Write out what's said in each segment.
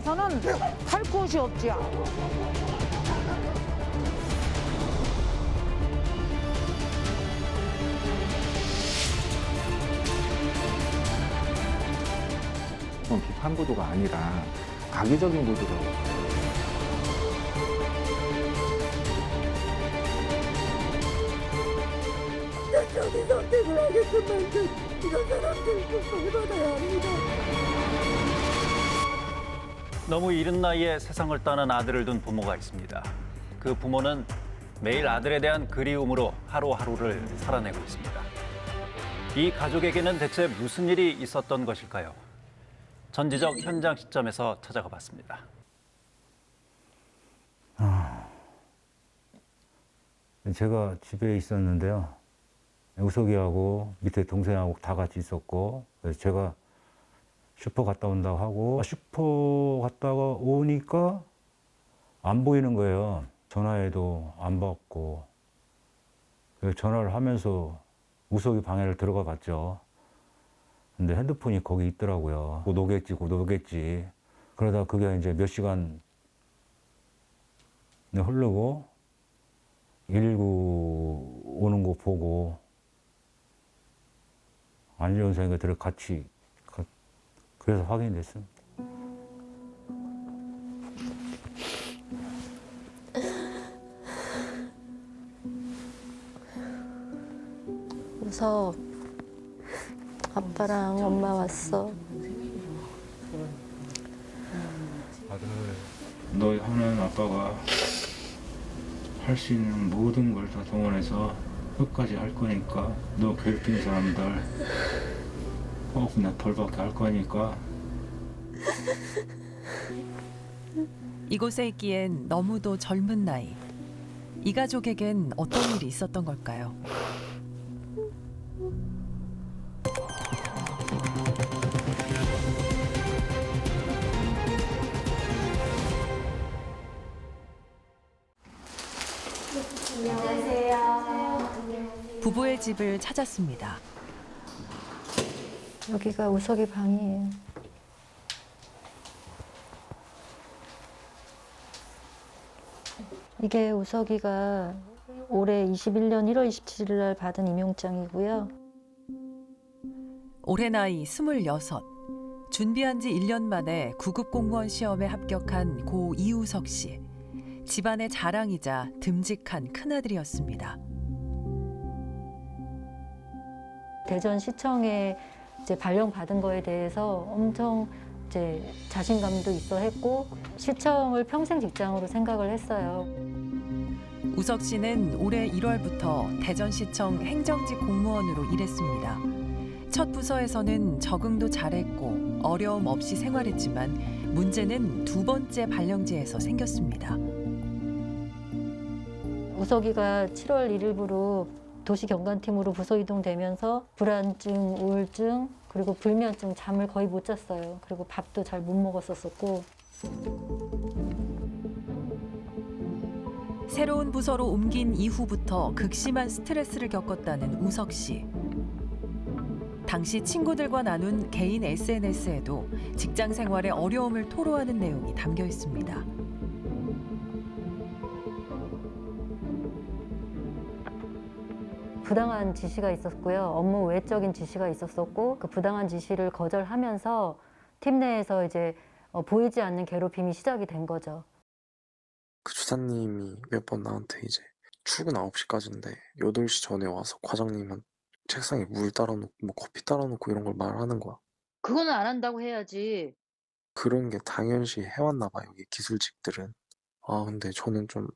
가서는 할 곳이 없지요. 비판 보도가 아니라 악의적인 보도라고. 여기 선택을 하겠지만 이런 사람들도 벌받아야 합니다. 너무 이른 나이에 세상을 떠난 아들을 둔 부모가 있습니다. 그 부모는 매일 아들에 대한 그리움으로 하루하루를 살아내고 있습니다. 이 가족에게는 대체 무슨 일이 있었던 것일까요? 전지적 현장 시점에서 찾아가 봤습니다. 제가 집에 있었는데요. 우석이하고 밑에 동생하고 다 같이 있었고, 그래서 제가 슈퍼 갔다 온다고 하고, 슈퍼 갔다가 오니까 안 보이는 거예요. 전화해도 안 받고. 그래서 전화를 하면서 우석이 방에를 들어가 봤죠. 근데 핸드폰이 거기 있더라고요. 곧 오겠지, 곧 오겠지. 그러다 그게 이제 몇 시간 흐르고 119 오는 거 보고 안전선생과 들어 같이 그래서 확인이 됐습니다. 우석, 아빠랑 엄마 왔어. 아들, 너 하는 아빠가 할 수 있는 모든 걸 다 동원해서 끝까지 할 거니까 너 괴롭힌 사람들 꼭 나 벌받게 할 거니까. 이곳에 있기엔 너무도 젊은 나이. 이 가족에겐 어떤 일이 있었던 걸까요? 부부의 집을 찾았습니다. 여기가 우석이 방이에요. 이게 우석이가 올해 21년 1월 27일 날 받은 임용장이고요. 올해 나이 26. 준비한 지 1년 만에 구급 공무원 시험에 합격한 고 이우석 씨. 집안의 자랑이자 듬직한 큰아들이었습니다. 대전시청에 이제 발령받은 거에 대해서 엄청 이제 자신감도 있어 했고 시청을 평생 직장으로 생각을 했어요. 우석 씨는 올해 1월부터 대전시청 행정직 공무원으로 일했습니다. 첫 부서에서는 적응도 잘했고 어려움 없이 생활했지만 문제는 두 번째 발령지에서 생겼습니다. 우석이가 7월 1일부로 도시경관팀으로 부서 이동되면서 불안증, 우울증, 그리고 불면증, 잠을 거의 못 잤어요. 그리고 밥도 잘 못 먹었었고. 새로운 부서로 옮긴 이후부터 극심한 스트레스를 겪었다는 우석 씨. 당시 친구들과 나눈 개인 SNS에도 직장 생활의 어려움을 토로하는 내용이 담겨 있습니다. 부당한 지시가 있었고요. 업무 외적인 지시가 있었었고 그 부당한 지시를 거절하면서 팀 내에서 이제 보이지 않는 괴롭힘이 시작이 된 거죠. 그 주사님이 몇 번 나한테 이제 출근 9시까지인데 8시 전에 와서 과장님은 책상에 물 따라놓고 뭐 커피 따라놓고 이런 걸 말하는 거야. 그거는 안 한다고 해야지. 그런 게 당연시 해왔나 봐, 여기 기술직들은. 아, 근데 저는 좀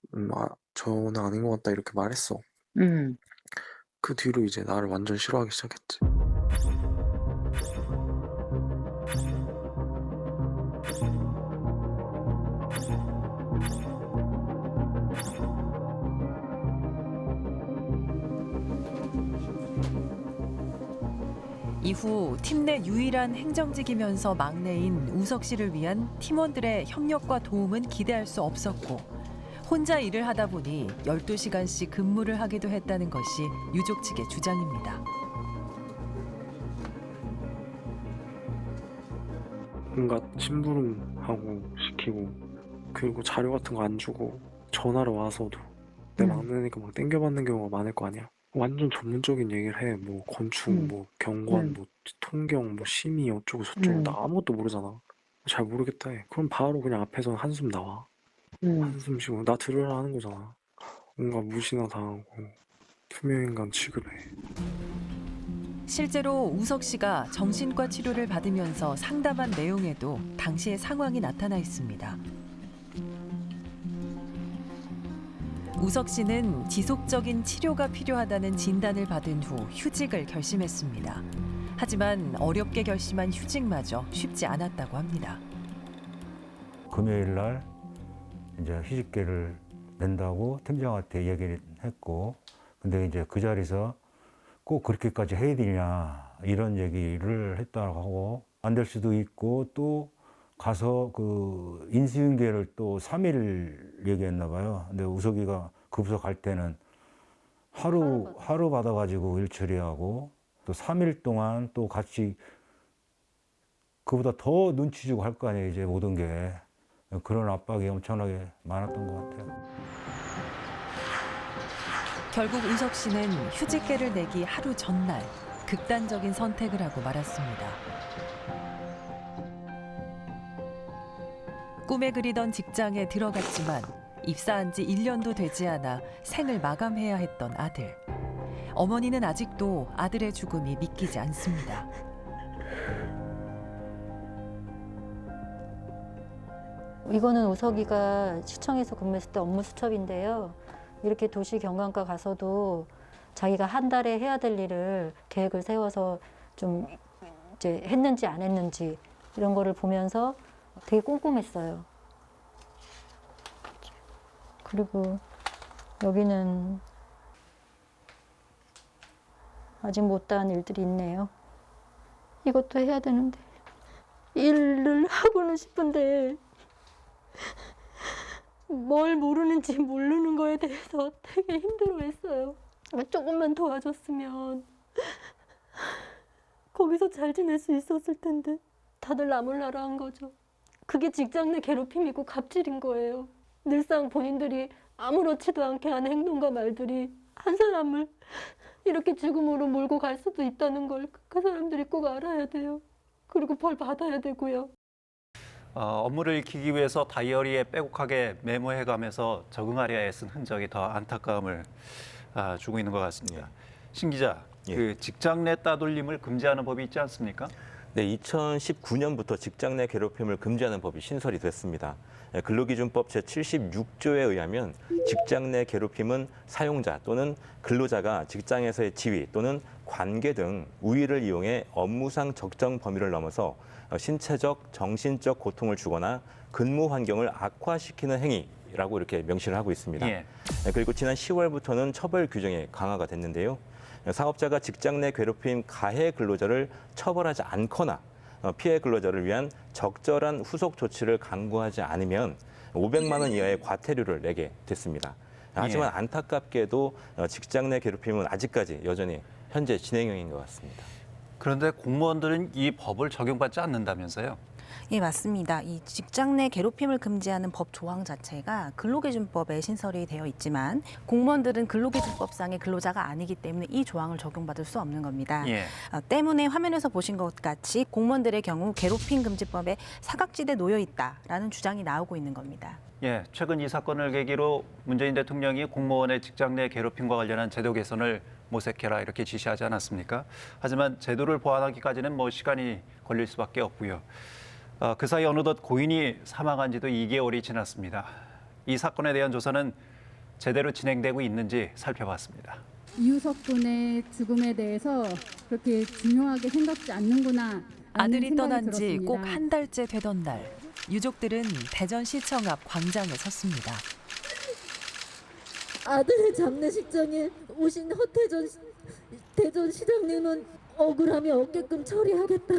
저는 아닌 것 같다 이렇게 말했어. 그 뒤로 이제 나를 완전 싫어하기 시작했지. 이후 팀 내 유일한 행정직이면서 막내인 우석 씨를 위한 팀원들의 협력과 도움은 기대할 수 없었고 혼자 일을 하다 보니 12시간씩 근무를 하기도 했다는 것이 유족 측의 주장입니다. 뭔가 심부름하고 시키고 그리고 자료 같은 거 안 주고 전화로 와서도 내 막내니까 막 땡겨받는 경우가 많을 거 아니야. 완전 전문적인 얘기를 해. 뭐 건축, 뭐 경관, 뭐 통경, 뭐 심의 어쩌고 저쩌고 나 아무것도 모르잖아. 잘 모르겠다 해. 그럼 바로 그냥 앞에서 한숨 나와. 한숨 쉬고 나 들으라 하는 거잖아. 뭔가 무시나 당하고 투명인간 취급해. 실제로 우석 씨가 정신과 치료를 받으면서 상담한 내용에도 당시의 상황이 나타나 있습니다. 우석 씨는 지속적인 치료가 필요하다는 진단을 받은 후 휴직을 결심했습니다. 하지만 어렵게 결심한 휴직마저 쉽지 않았다고 합니다. 금요일 날 이제 휴직계를 낸다고 팀장한테 얘기를 했고, 근데 이제 그 자리에서 꼭 그렇게까지 해야 되냐 이런 얘기를 했다고 하고, 안 될 수도 있고 또 가서 그 인수인계를 또 3일 얘기했나 봐요. 근데 우석이가 그 부서 갈 때는 하루 받아가지고 일 처리하고 또 3일 동안 또 같이 그보다 더 눈치 주고 할 거 아니에요, 이제 모든 게. 그런 압박이 엄청나게 많았던 것 같아요. 결국 우석 씨는 휴직계를 내기 하루 전날 극단적인 선택을 하고 말았습니다. 꿈에 그리던 직장에 들어갔지만 입사한 지 1년도 되지 않아 생을 마감해야 했던 아들. 어머니는 아직도 아들의 죽음이 믿기지 않습니다. 이거는 우석이가 시청에서 근무했을 때 업무 수첩인데요. 이렇게 도시 경관과 가서도 자기가 한 달에 해야 될 일을 계획을 세워서 좀 이제 했는지 안 했는지 이런 거를 보면서 되게 꼼꼼했어요. 그리고 여기는 아직 못다한 일들이 있네요. 이것도 해야 되는데 일을 하고는 싶은데 뭘 모르는지 모르는 거에 대해서 되게 힘들어했어요. 조금만 도와줬으면 거기서 잘 지낼 수 있었을 텐데 다들 나몰라라 한 거죠. 그게 직장 내 괴롭힘이고 갑질인 거예요. 늘상 본인들이 아무렇지도 않게 하는 행동과 말들이 한 사람을 이렇게 죽음으로 몰고 갈 수도 있다는 걸 그 사람들이 꼭 알아야 돼요. 그리고 벌 받아야 되고요. 업무를 익히기 위해서 다이어리에 빼곡하게 메모해가면서 적응하려 애쓴 흔적이 더 안타까움을 주고 있는 것 같습니다. 신 기자, 예. 그 직장 내 따돌림을 금지하는 법이 있지 않습니까? 네, 2019년부터 직장 내 괴롭힘을 금지하는 법이 신설이 됐습니다. 근로기준법 제76조에 의하면 직장 내 괴롭힘은 사용자 또는 근로자가 직장에서의 지위 또는 관계 등 우위를 이용해 업무상 적정 범위를 넘어서 신체적, 정신적 고통을 주거나 근무 환경을 악화시키는 행위라고 이렇게 명시를 하고 있습니다. 예. 그리고 지난 10월부터는 처벌 규정이 강화가 됐는데요. 사업자가 직장 내 괴롭힘 가해 근로자를 처벌하지 않거나 피해 근로자를 위한 적절한 후속 조치를 강구하지 않으면 500만 원 이하의 과태료를 내게 됐습니다. 하지만 예. 안타깝게도 직장 내 괴롭힘은 아직까지 여전히 현재 진행형인 것 같습니다. 그런데 공무원들은 이 법을 적용받지 않는다면서요? 예, 맞습니다. 이 직장 내 괴롭힘을 금지하는 법 조항 자체가 근로기준법에 신설이 되어 있지만 공무원들은 근로기준법상의 근로자가 아니기 때문에 이 조항을 적용받을 수 없는 겁니다. 예. 때문에 화면에서 보신 것 같이 공무원들의 경우 괴롭힘 금지법에 사각지대에 놓여 있다라는 주장이 나오고 있는 겁니다. 예, 최근 이 사건을 계기로 문재인 대통령이 공무원의 직장 내 괴롭힘과 관련한 제도 개선을 모색해라 이렇게 지시하지 않았습니까? 하지만 제도를 보완하기까지는 시간이 걸릴 수밖에 없고요. 그 사이 어느덧 고인이 사망한 지도 2개월이 지났습니다. 이 사건에 대한 조사는 제대로 진행되고 있는지 살펴봤습니다. 이우석 군의 죽음에 대해서 그렇게 중요하게 생각지 않는구나. 아들이 떠난 지 꼭 한 달째 되던 날, 유족들은 대전시청 앞 광장에 섰습니다. 아들의 장례식장에 오신 허태전 대전시장님은 억울함이 없게끔 처리하겠다.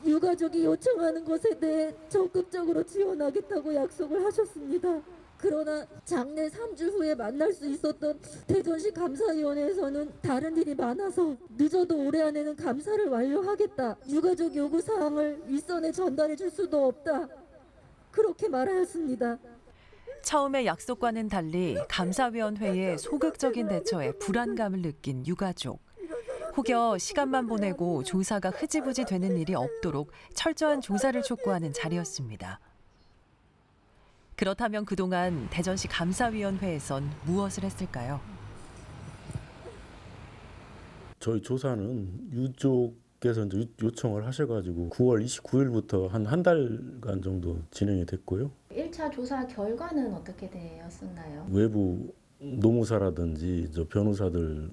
유가족이 요청하는 것에 대해 적극적으로 지원하겠다고 약속을 하셨습니다. 그러나 장례 3주 후에 만날 수 있었던 대전시 감사위원회에서는 다른 일이 많아서 늦어도 올해 안에는 감사를 완료하겠다. 유가족 요구사항을 윗선에 전달해 줄 수도 없다. 그렇게 말하였습니다. 처음의 약속과는 달리 감사위원회의 소극적인 대처에 불안감을 느낀 유가족. 혹여 시간만 보내고 조사가 흐지부지 되는 일이 없도록 철저한 조사를 촉구하는 자리였습니다. 그렇다면 그동안 대전시 감사위원회에선 무엇을 했을까요? 저희 조사는 유족께서 이제 요청을 하셔가지고 9월 29일부터 한 달간 정도 진행이 됐고요. 1차 조사 결과는 어떻게 되었었나요? 외부 노무사라든지 변호사들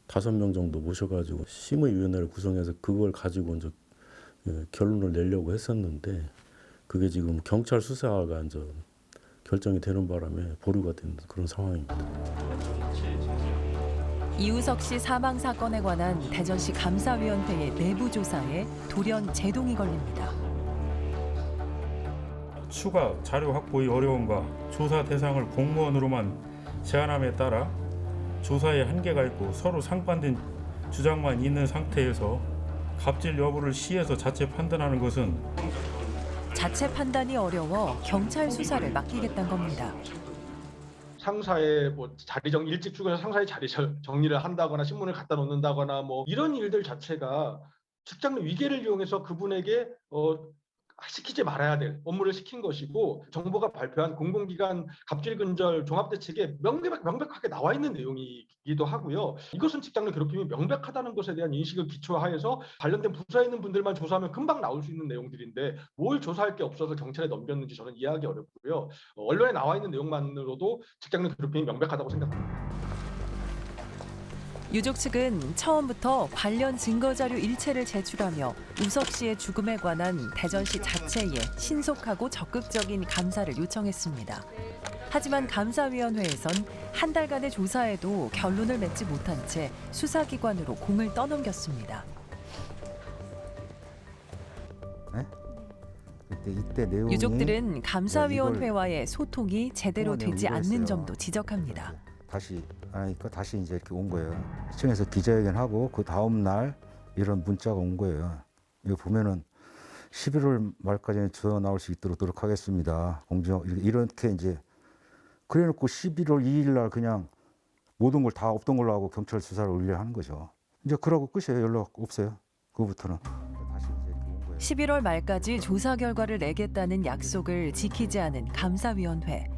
5명 정도 모셔가지고 심의위원회를 구성해서 그걸 가지고 이제 결론을 내려고 했었는데 그게 지금 경찰 수사가 이제 결정이 되는 바람에 보류가 된 그런 상황입니다. 이우석 씨 사망 사건에 관한 대전시 감사위원회의 내부 조사에 돌연 제동이 걸립니다. 추가 자료 확보의 어려움과 조사 대상을 공무원으로만 제한함에 따라 조사에 한계가 있고 서로 상반된 주장만 있는 상태에서 갑질 여부를 시에서 자체 판단하는 것은 자체 판단이 어려워 경찰 수사를 맡기겠다는 겁니다. 상사의 일찍 출근해서 상사의 자리 정리를 한다거나 신문을 갖다 놓는다거나 이런 일들 자체가 직장 내 위계를 이용해서 그분에게 시키지 말아야 될 업무를 시킨 것이고 정부가 발표한 공공기관 갑질근절 종합대책에 명백하게 나와 있는 내용이기도 하고요. 이것은 직장 내 괴롭힘이 명백하다는 것에 대한 인식을 기초하에서 관련된 부서에 있는 분들만 조사하면 금방 나올 수 있는 내용들인데 뭘 조사할 게 없어서 경찰에 넘겼는지 저는 이해하기 어렵고요. 언론에 나와 있는 내용만으로도 직장 내 괴롭힘이 명백하다고 생각합니다. 유족 측은 처음부터 관련 증거자료 일체를 제출하며 우석 씨의 죽음에 관한 대전시 자체에 신속하고 적극적인 감사를 요청했습니다. 하지만 감사위원회에선 한 달간의 조사에도 결론을 맺지 못한 채 수사기관으로 공을 떠넘겼습니다. 네? 이때 내용이 유족들은 감사위원회와의 소통이 제대로 되지 않는 점도 지적합니다. 다시 하니까 다시 이제 이렇게 온 거예요. 시청에서 기자회견하고 그 다음 날 이런 문자가 온 거예요. 이거 보면은 11월 말까지는 저 나올 수 있도록 노력하겠습니다. 공정 이렇게 이제 그래놓고 11월 2일 날 그냥 모든 걸 다 없던 걸로 하고 경찰 수사를 올려 하는 거죠. 이제 그러고 끝이에요. 연락 없어요. 그부터는. 다시 이제 이렇게 온 거예요. 11월 말까지 조사 결과를 내겠다는 약속을 지키지 않은 감사위원회.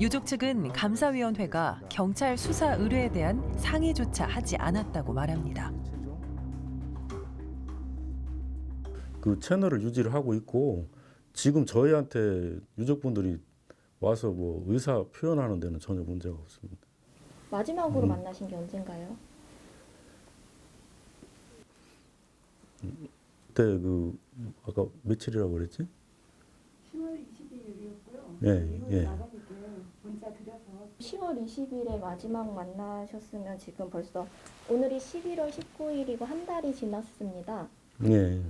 유족 측은 감사위원회가 경찰 수사 의뢰에 대한 상의조차 하지 않았다고 말합니다. 그 채널을 유지를 하고 있고 지금 저희한테 유족분들이 와서 의사 표현하는 데는 전혀 문제가 없습니다. 마지막으로 만나신 게 언젠가요? 그때 아까 며칠이라고 그랬지? 10월 20일이었고요. 예. 10월 20일에 마지막 만나셨으면 지금 벌써 오늘이 11월 19일이고 한 달이 지났습니다. 예.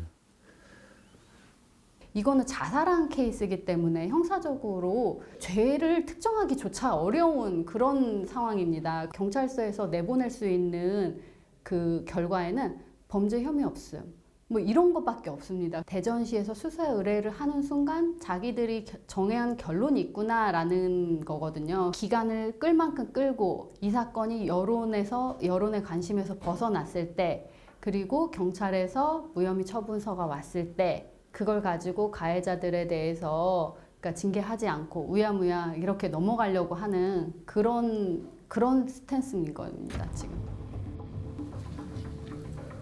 이거는 자살한 케이스이기 때문에 형사적으로 죄를 특정하기조차 어려운 그런 상황입니다. 경찰서에서 내보낼 수 있는 그 결과에는 범죄 혐의 없음. 이런 것밖에 없습니다. 대전시에서 수사 의뢰를 하는 순간 자기들이 정해한 결론이 있구나라는 거거든요. 기간을 끌 만큼 끌고 이 사건이 여론의 관심에서 벗어났을 때 그리고 경찰에서 무혐의 처분서가 왔을 때 그걸 가지고 가해자들에 대해서 그러니까 징계하지 않고 우야무야 이렇게 넘어가려고 하는 그런 스탠스인 겁니다, 지금.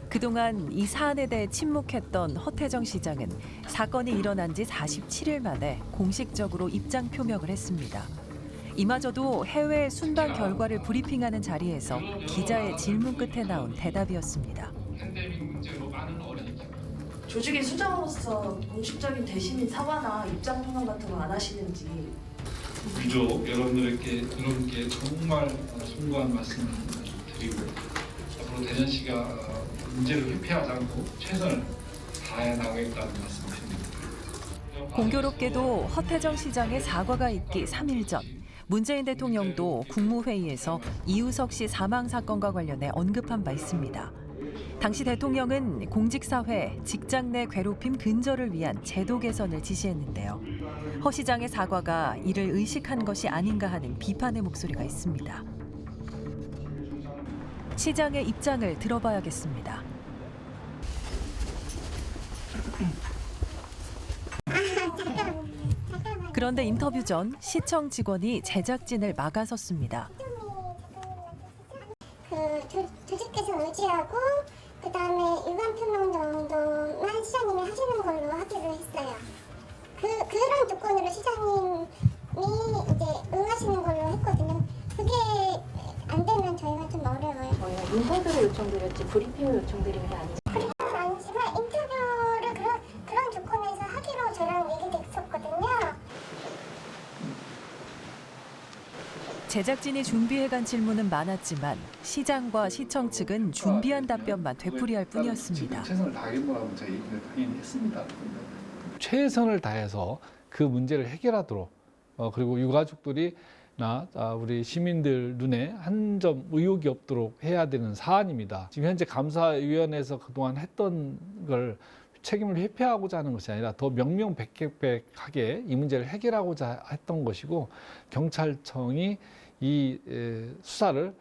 그동안 이 사안에 대해 침묵했던 허태정 시장은 사건이 일어난 지 47일 만에 공식적으로 입장 표명을 했습니다. 이마저도 해외 순방 결과를 브리핑하는 자리에서 기자의 질문 끝에 나온 대답이었습니다. 조직의 수장으로서 공식적인 대신인 사과나 입장 표명 같은 거 안 하시는지. 유족 여러분들께 정말 송구한 말씀을 드리고 앞으로 대전시가 문제를 회피하지 않고 최선을 다해 나가겠다는 말씀을 드립니다. 공교롭게도 허태정 시장의 사과가 있기 3일 전 문재인 대통령도 국무회의에서 이우석 씨 사망 사건과 관련해 언급한 바 있습니다. 당시 대통령은 공직사회, 직장 내 괴롭힘 근절을 위한 제도 개선을 지시했는데요. 허 시장의 사과가 이를 의식한 것이 아닌가 하는 비판의 목소리가 있습니다. 시장의 입장을 들어봐야겠습니다. 그런데 인터뷰 전 시청 직원이 제작진을 막아섰습니다. 조직 개선 의지하고 그다음에 유감 표명 정도만 시장님이 하시는 걸로 하기로 했어요. 그런 조건으로 시장님이 이제 응하시는 걸로 했거든요. 그게 안 되면 저희가 좀 어려워요. 인터뷰를 요청드렸지 브리핑을 요청드린 게 아니죠. 브리핑은 아니지만 인터뷰를 그런 조건에서 하기로 저랑 얘기됐었거든요. 제작진이 준비해간 질문은 많았지만 시장과 시청 측은 준비한 답변만 되풀이할 뿐이었습니다. 최선을 다하겠노라고 저희는 당연히 했습니다. 최선을 다해서 그 문제를 해결하도록 그리고 유가족들이나 우리 시민들 눈에 한 점 의혹이 없도록 해야 되는 사안입니다. 지금 현재 감사위원회에서 그동안 했던 걸 책임을 회피하고자 하는 것이 아니라 더 명명백백하게 이 문제를 해결하고자 했던 것이고 경찰청이 이 수사를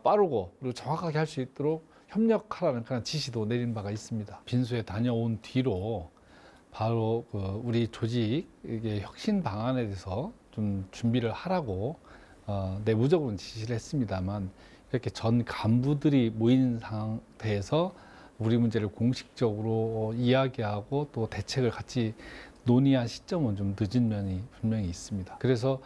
빠르고 그리고 정확하게 할 수 있도록 협력하라는 그런 지시도 내린 바가 있습니다. 빈소에 다녀온 뒤로 바로 우리 조직의 혁신 방안에 대해서 좀 준비를 하라고 내부적으로는 지시를 했습니다만 이렇게 전 간부들이 모인 상태에서 우리 문제를 공식적으로 이야기하고 또 대책을 같이 논의한 시점은 좀 늦은 면이 분명히 있습니다. 그래서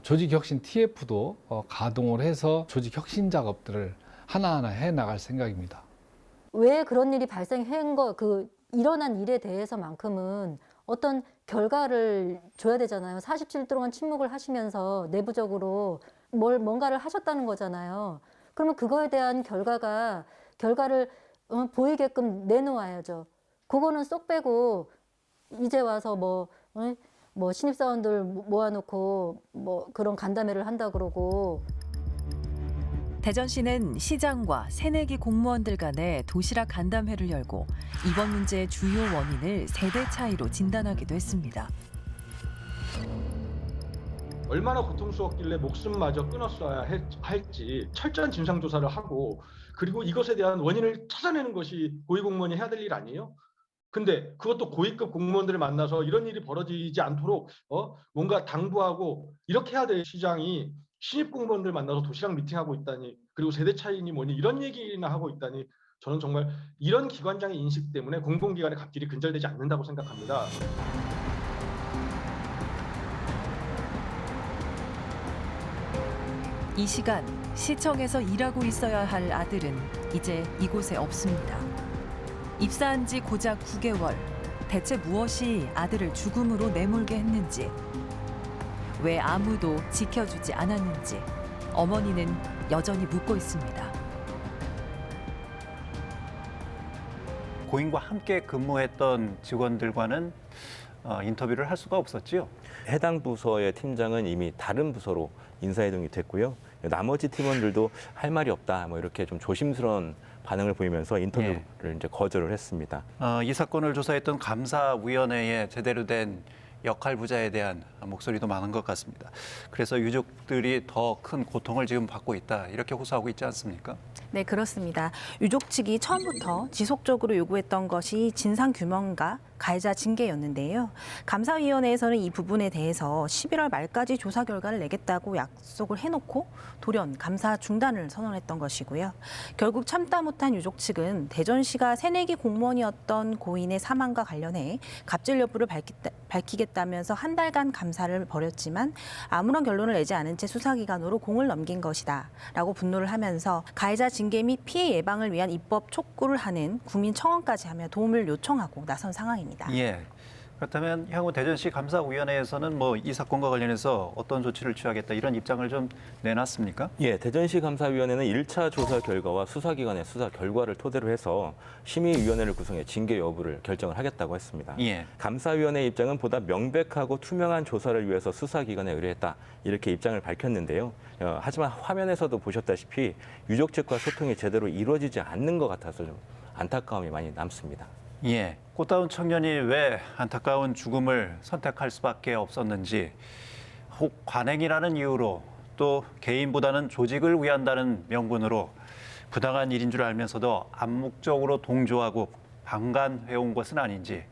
조직혁신 TF도 가동을 해서 조직혁신 작업들을 하나하나 해나갈 생각입니다. 왜 그런 일이 발생한 일어난 일에 대해서만큼은 어떤 결과를 줘야 되잖아요. 47일 동안 침묵을 하시면서 내부적으로 뭔가를 하셨다는 거잖아요. 그러면 그거에 대한 결과를 보이게끔 내놓아야죠. 그거는 쏙 빼고 이제 와서 뭐 신입사원들 모아놓고 뭐 그런 간담회를 한다 그러고. 대전시는 시장과 새내기 공무원들 간의 도시락 간담회를 열고 이번 문제의 주요 원인을 세대 차이로 진단하기도 했습니다. 얼마나 고통스럽길래 목숨마저 끊었어야 할지 철저한 진상조사를 하고 그리고 이것에 대한 원인을 찾아내는 것이 고위공무원이 해야 될 일 아니에요? 근데 그것도 고위급 공무원들을 만나서 이런 일이 벌어지지 않도록 뭔가 당부하고 이렇게 해야 될 시장이 신입 공무원들 만나서 도시락 미팅하고 있다니 그리고 세대 차이니 뭐니 이런 얘기나 하고 있다니 저는 정말 이런 기관장의 인식 때문에 공공기관의 갑질이 근절되지 않는다고 생각합니다. 이 시간 시청에서 일하고 있어야 할 아들은 이제 이곳에 없습니다. 입사한 지 고작 9개월. 대체 무엇이 아들을 죽음으로 내몰게 했는지, 왜 아무도 지켜주지 않았는지 어머니는 여전히 묻고 있습니다. 고인과 함께 근무했던 직원들과는 인터뷰를 할 수가 없었지요. 해당 부서의 팀장은 이미 다른 부서로 인사이동이 됐고요. 나머지 팀원들도 할 말이 없다, 뭐 이렇게 좀 조심스러운 반응을 보이면서 인터뷰를 이제 거절을 했습니다. 이 사건을 조사했던 감사위원회에 제대로 된 역할 부자에 대한 목소리도 많은 것 같습니다. 그래서 유족들이 더 큰 고통을 지금 받고 있다, 이렇게 호소하고 있지 않습니까? 네, 그렇습니다. 유족 측이 처음부터 지속적으로 요구했던 것이 진상규명과 가해자 징계였는데요. 감사위원회에서는 이 부분에 대해서 11월 말까지 조사 결과를 내겠다고 약속을 해놓고 돌연 감사 중단을 선언했던 것이고요. 결국 참다 못한 유족 측은 대전시가 새내기 공무원이었던 고인의 사망과 관련해 갑질 여부를 밝히겠다면서 한 달간 감사를 벌였지만 아무런 결론을 내지 않은 채 수사기관으로 공을 넘긴 것이다 라고 분노를 하면서 가해자 징계 및 피해 예방을 위한 입법 촉구를 하는 국민청원까지 하며 도움을 요청하고 나선 상황입니다. 예. 그렇다면 향후 대전시 감사위원회에서는 뭐 이 사건과 관련해서 어떤 조치를 취하겠다, 이런 입장을 좀 내놨습니까? 예, 대전시 감사위원회는 1차 조사 결과와 수사기관의 수사 결과를 토대로 해서 심의위원회를 구성해 징계 여부를 결정을 하겠다고 했습니다. 예. 감사위원회 입장은 보다 명백하고 투명한 조사를 위해서 수사기관에 의뢰했다, 이렇게 입장을 밝혔는데요. 하지만 화면에서도 보셨다시피 유족 측과 소통이 제대로 이루어지지 않는 것 같아서 좀 안타까움이 많이 남습니다. 예, 꽃다운 청년이 왜 안타까운 죽음을 선택할 수밖에 없었는지, 혹 관행이라는 이유로 또 개인보다는 조직을 위한다는 명분으로 부당한 일인 줄 알면서도 암묵적으로 동조하고 방관해온 것은 아닌지,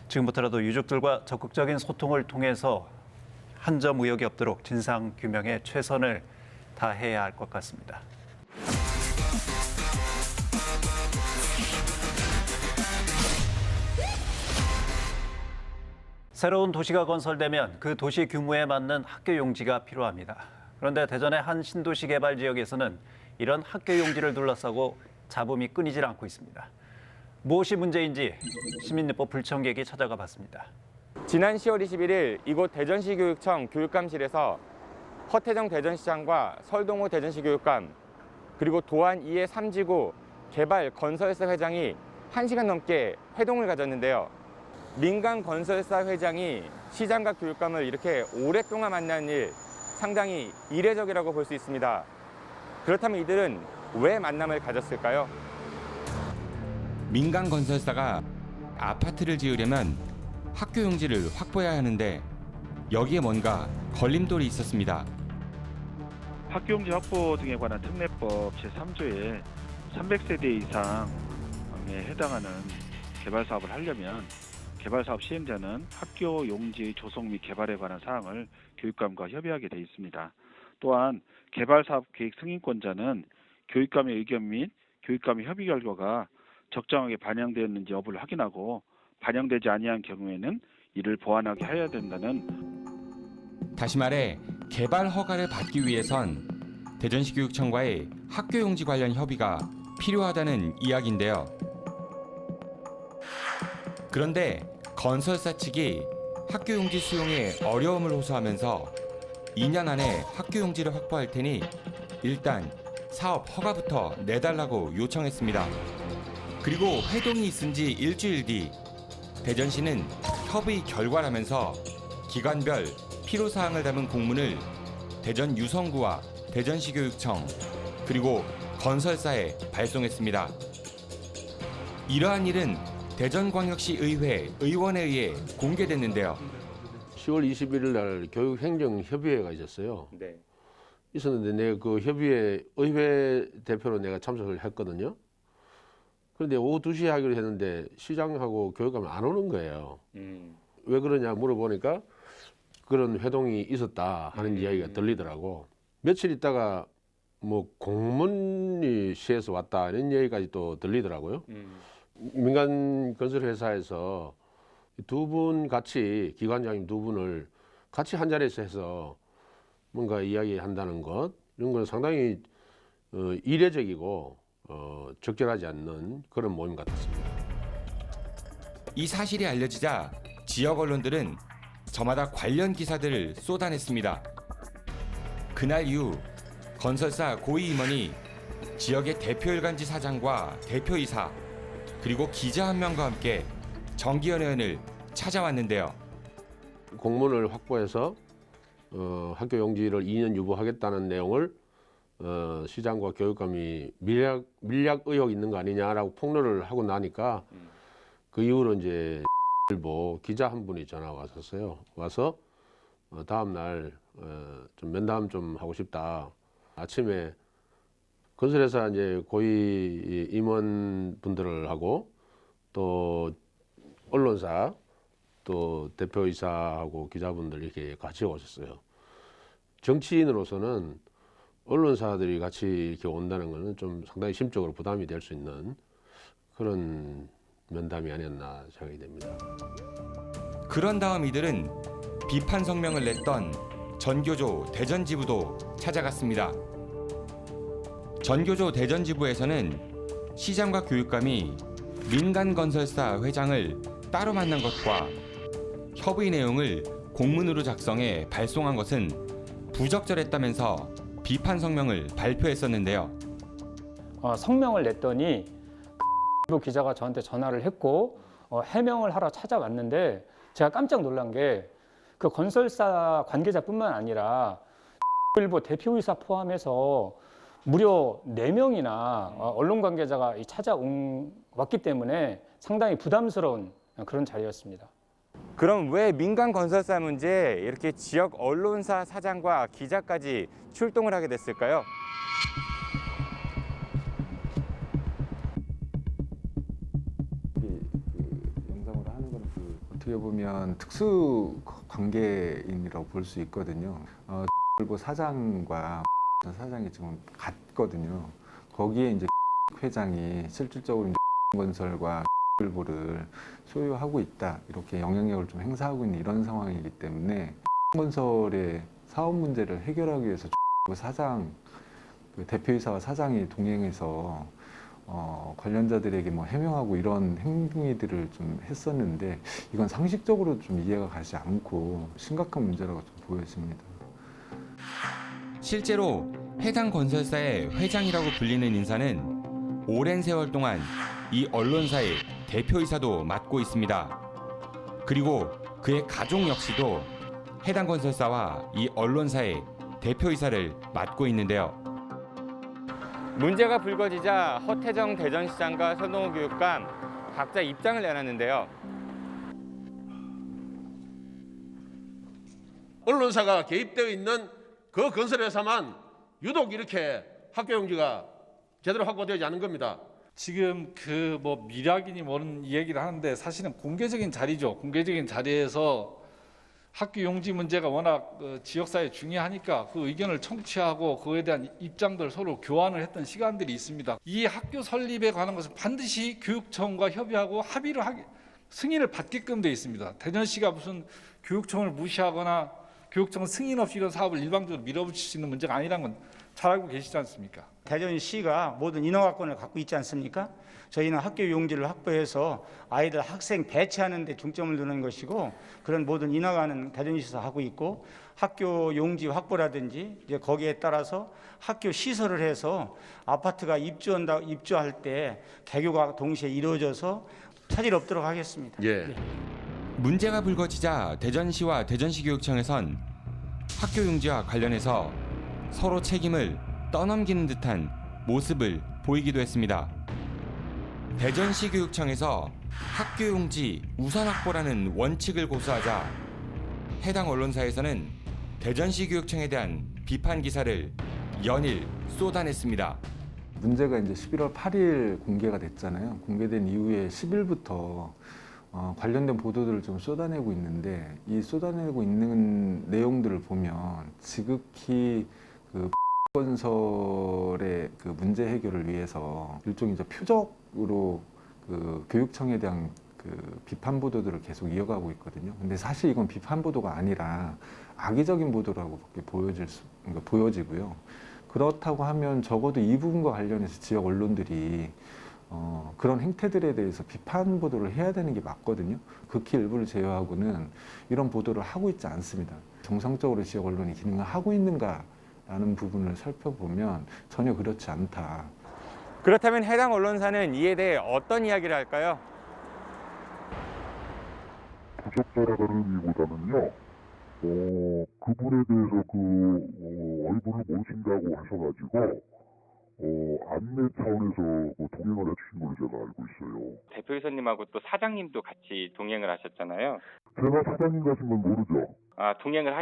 지금부터라도 유족들과 적극적인 소통을 통해서 한 점 의혹이 없도록 진상 규명에 최선을 다해야 할 것 같습니다. 새로운 도시가 건설되면 그 도시 규모에 맞는 학교 용지가 필요합니다. 그런데 대전의 한 신도시 개발 지역에서는 이런 학교 용지를 둘러싸고 잡음이 끊이질 않고 있습니다. 무엇이 문제인지 시민요법 불청객이 찾아가 봤습니다. 지난 10월 21일 이곳 대전시 교육청 교육감실에서 허태정 대전시장과 설동호 대전시 교육감 그리고 도안 2의 3지구 개발 건설사 회장이 1시간 넘게 회동을 가졌는데요. 민간 건설사 회장이 시장과 교육감을 이렇게 오랫동안 만난 일 상당히 이례적이라고 볼 수 있습니다. 그렇다면 이들은 왜 만남을 가졌을까요? 민간 건설사가 아파트를 지으려면 학교 용지를 확보해야 하는데 여기에 뭔가 걸림돌이 있었습니다. 학교 용지 확보 등에 관한 특례법 제3조에 300세대 이상에 해당하는 개발 사업을 하려면 개발 사업 시행자는 학교 용지 조성 및 개발에 관한 사항을 교육감과 협의하게 돼 있습니다. 또한 개발 사업 계획 승인권자는 교육감의 의견 및 교육감의 협의 결과가 적정하게 반영되었는지 여부를 확인하고 반영되지 아니한 경우에는 이를 보완하게 해야 된다는. 다시 말해 개발 허가를 받기 위해선 대전시 교육청과의 학교 용지 관련 협의가 필요하다는 이야기인데요. 그런데 건설사 측이 학교 용지 수용에 어려움을 호소하면서 2년 안에 학교 용지를 확보할 테니 일단 사업 허가부터 내달라고 요청했습니다. 그리고 회동이 있은 지 일주일 뒤 대전시는 협의 결과라면서 기관별 필요사항을 담은 공문을 대전 유성구와 대전시 교육청 그리고 건설사에 발송했습니다. 이러한 일은 대전광역시 의회 의원에 의해 공개됐는데요. 10월 21일 날 교육행정협의회가 있었어요. 네. 있었는데 내가 그 협의회 의회 대표로 내가 참석을 했거든요. 그런데 오후 2시에 하기로 했는데 시장하고 교육감이 안 오는 거예요. 왜 그러냐 물어보니까 그런 회동이 있었다 하는 이야기가 들리더라고. 며칠 있다가 뭐 공문이 시에서 왔다 이런 얘기까지 또 들리더라고요. 민간 건설회사에서 두 분 같이 기관장님 두 분을 같이 한 자리에서 해서 뭔가 이야기한다는 것 이런 건 상당히 이례적이고 적절하지 않는 그런 모임 같았습니다. 이 사실이 알려지자 지역 언론들은 저마다 관련 기사들을 쏟아냈습니다. 그날 이후 건설사 고위 임원이 지역의 대표일간지 사장과 대표이사 그리고 기자 한 명과 함께 정기현 의원을 찾아왔는데요. 공문을 확보해서 학교 용지를 2년 유보하겠다는 내용을 시장과 교육감이 밀약 의혹 있는 거 아니냐라고 폭로를 하고 나니까 그 이후로 이제 일보 기자 한 분이 전화가 왔었어요. 와서 다음 날 좀 면담 좀 하고 싶다. 아침에 건설회사 이제 고위 임원분들을 하고 또 언론사 또 대표이사하고 기자분들 이렇게 같이 오셨어요. 정치인으로서는 언론사들이 같이 이렇게 온다는 것은 좀 상당히 심적으로 부담이 될 수 있는 그런 면담이 아니었나 생각이 됩니다. 그런 다음 이들은 비판 성명을 냈던 전교조 대전지부도 찾아갔습니다. 전교조 대전지부에서는 시장과 교육감이 민간 건설사 회장을 따로 만난 것과 협의 내용을 공문으로 작성해 발송한 것은 부적절했다면서 비판 성명을 발표했었는데요. 성명을 냈더니 그 기자가 저한테 전화를 했고 해명을 하러 찾아왔는데 제가 깜짝 놀란 게 그 건설사 관계자뿐만 아니라 일부 대표이사 포함해서 무려 4명이나 언론 관계자가 찾아왔기 때문에 상당히 부담스러운 그런 자리였습니다. 그럼 왜 민간 건설사 문제에 이렇게 지역 언론사 사장과 기자까지 출동을 하게 됐을까요? 영상으로 하는 건 어떻게 보면 특수 관계인이라고 볼 수 있거든요. 사장과 사장이 지금 같거든요. 거기에 이제 회장이 실질적으로 이제 건설과 일부를 소유하고 있다, 이렇게 영향력을 좀 행사하고 있는 이런 상황이기 때문에 건설의 사업 문제를 해결하기 위해서 사장, 대표이사와 사장이 동행해서 관련자들에게 뭐 해명하고 이런 행동들을 좀 했었는데, 이건 상식적으로 좀 이해가 가지 않고 심각한 문제라고 좀 보여집니다. 실제로 해당 건설사의 회장이라고 불리는 인사는 오랜 세월 동안 이 언론사의 대표이사도 맡고 있습니다. 그리고 그의 가족 역시도 해당 건설사와 이 언론사의 대표이사를 맡고 있는데요. 문제가 불거지자 허태정 대전시장과 서동호 교육감 각자 입장을 내놨는데요. 언론사가 개입되어 있는 그 건설회사만 유독 이렇게 학교 용지가 제대로 확보되지 않은 겁니다. 지금 그 뭐 미락이니 뭐는 얘기를 하는데 사실은 공개적인 자리죠. 공개적인 자리에서 학교 용지 문제가 워낙 지역사회에 중요하니까 그 의견을 청취하고 그에 대한 입장들 서로 교환을 했던 시간들이 있습니다. 이 학교 설립에 관한 것은 반드시 교육청과 협의하고 합의를 승인을 받게끔 되어 있습니다. 대전시가 무슨 교육청을 무시하거나 교육청 승인 없이 이런 사업을 일방적으로 밀어붙일 수 있는 문제가 아니라는 건 잘 알고 계시지 않습니까? 대전시가 모든 인허가권을 갖고 있지 않습니까? 저희는 학교 용지를 확보해서 아이들 학생 배치하는 데 중점을 두는 것이고, 그런 모든 인허가는 대전시에서 하고 있고, 학교 용지 확보라든지 이제 거기에 따라서 학교 시설을 해서 아파트가 입주할 때 개교가 동시에 이루어져서 차질 없도록 하겠습니다. 예. 문제가 불거지자 대전시와 대전시교육청에선 학교 용지와 관련해서 서로 책임을 떠넘기는 듯한 모습을 보이기도 했습니다. 대전시교육청에서 학교 용지 우선 확보라는 원칙을 고수하자 해당 언론사에서는 대전시교육청에 대한 비판 기사를 연일 쏟아냈습니다. 문제가 이제 11월 8일 공개가 됐잖아요. 공개된 이후에 10일부터 관련된 보도들을 좀 쏟아내고 있는데, 이 쏟아내고 있는 내용들을 보면 지극히 그 건설의 그 문제 해결을 위해서 일종의 이제 표적으로 그 교육청에 대한 그 비판 보도들을 계속 이어가고 있거든요. 근데 사실 이건 비판 보도가 아니라 악의적인 보도라고 보여지고요. 그렇다고 하면 적어도 이 부분과 관련해서 지역 언론들이 그런 행태들에 대해서 비판 보도를 해야 되는 게 맞거든요. 극히 일부를 제외하고는 이런 보도를 하고 있지 않습니다. 정상적으로 지역 언론이 기능을 하고 있는가라는 부분을 살펴보면 전혀 그렇지 않다. 그렇다면 해당 언론사는 이에 대해 어떤 이야기를 할까요? 부적절하다는 의미보다는요, 그분에 대해서 얼굴을 모르신다고 하셔가지고 안내 차원에서 동행을 해주신 걸로 제가 알고 있어요. 대표이사님하고 또 사장님도 같이 동행을 하셨잖아요. 제가 사장님 가신 건 모르죠. 아, 동행을 네,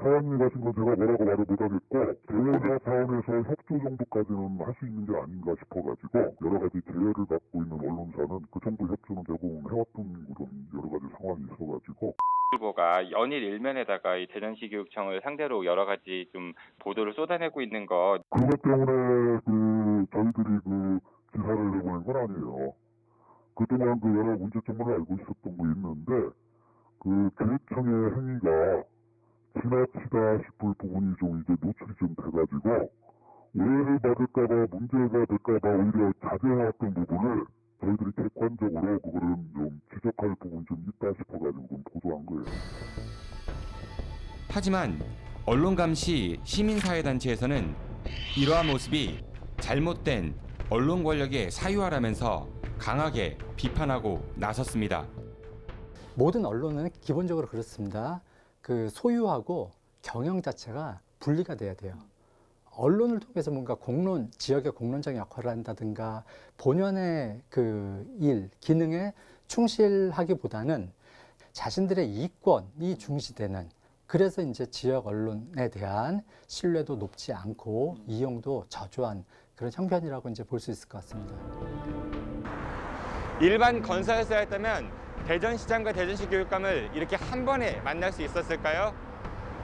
사장님 가신 건 제가 뭐라고 말을 못하겠고, 대회사 차원에서 협조 정도까지는 할 수 있는 게 아닌가 싶어가지고, 여러 가지 제외를 갖고 있는 언론사는 그 정도 협조는 대부분 해왔던 그런 여러 가지 상황이 있어가지고. 일보가 연일 일면에다가 이 대전시 교육청을 상대로 여러 가지 좀 보도를 쏟아내고 있는 것. 그것 때문에 저희들이 기사를 내보낸 건 아니에요. 그동안 여러 문제점을 알고 있었던 거 있는데, 교육청의 행위가 지나치다 싶을 부분이 좀 이제 노출이 좀 돼가지고, 오해를 받을까봐, 문제가 될까봐 오히려 자제해왔던 부분을 저희들이 객관적으로 그거는 좀 지적할 부분이 좀 있다 싶어가지고 좀 보도한 거예요. 하지만 언론 감시 시민사회단체에서는 이러한 모습이 잘못된 언론 권력의 사유화라면서 강하게 비판하고 나섰습니다. 모든 언론은 기본적으로 그렇습니다. 그 소유하고 경영 자체가 분리가 돼야 돼요. 언론을 통해서 뭔가 지역의 공론적 역할을 한다든가 본연의 그 기능에 충실하기보다는 자신들의 이권이 중시되는, 그래서 이제 지역 언론에 대한 신뢰도 높지 않고 이용도 저조한 그런 형편이라고 이제 볼 수 있을 것 같습니다. 일반 건설사였다면 대전시장과 대전시 교육감을 이렇게 한 번에 만날 수 있었을까요?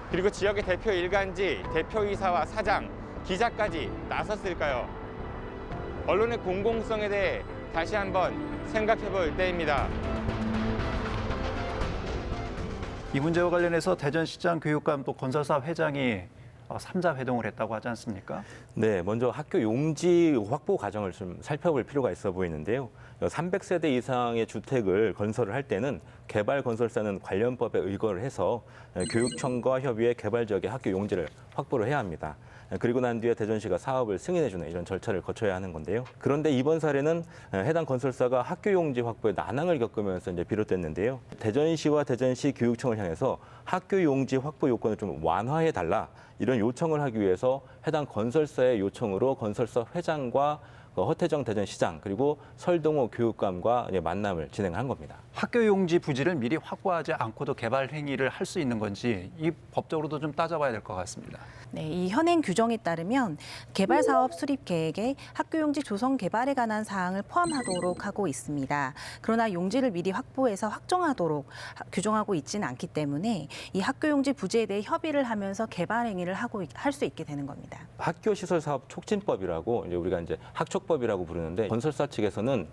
그리고 지역의 대표 일간지, 대표이사와 사장, 기자까지 나섰을까요? 언론의 공공성에 대해 다시 한번 생각해 볼 때입니다. 이 문제와 관련해서 대전시장 교육감 또 건설사 회장이 3자 회동을 했다고 하지 않습니까? 네, 먼저 학교 용지 확보 과정을 좀 살펴볼 필요가 있어 보이는데요. 300세대 이상의 주택을 건설을 할 때는 개발건설사는 관련법에 의거를 해서 교육청과 협의해 개발 지역의 학교 용지를 확보를 해야 합니다. 그리고 난 뒤에 대전시가 사업을 승인해주는 이런 절차를 거쳐야 하는 건데요. 그런데 이번 사례는 해당 건설사가 학교 용지 확보에 난항을 겪으면서 이제 비롯됐는데요. 대전시와 대전시 교육청을 향해서 학교 용지 확보 요건을 좀 완화해 달라, 이런 요청을 하기 위해서 해당 건설사의 요청으로 건설사 회장과 허태정 대전시장 그리고 설동호 교육감과 만남을 진행한 겁니다. 학교 용지 부지를 미리 확보하지 않고도 개발 행위를 할 수 있는 건지 이 법적으로도 좀 따져봐야 될 것 같습니다. 네, 이 현행 규정에 따르면 개발 사업 수립 계획에 학교 용지 조성 개발에 관한 사항을 포함하도록 하고 있습니다. 그러나 용지를 미리 확보해서 확정하도록 규정하고 있지는 않기 때문에 이 학교 용지 부지에 대해 협의를 하면서 개발 행위를 할 수 있게 되는 겁니다. 학교 시설 사업 촉진법이라고 우리가 이제 학촉법이라고 부르는데, 건설사 측에서는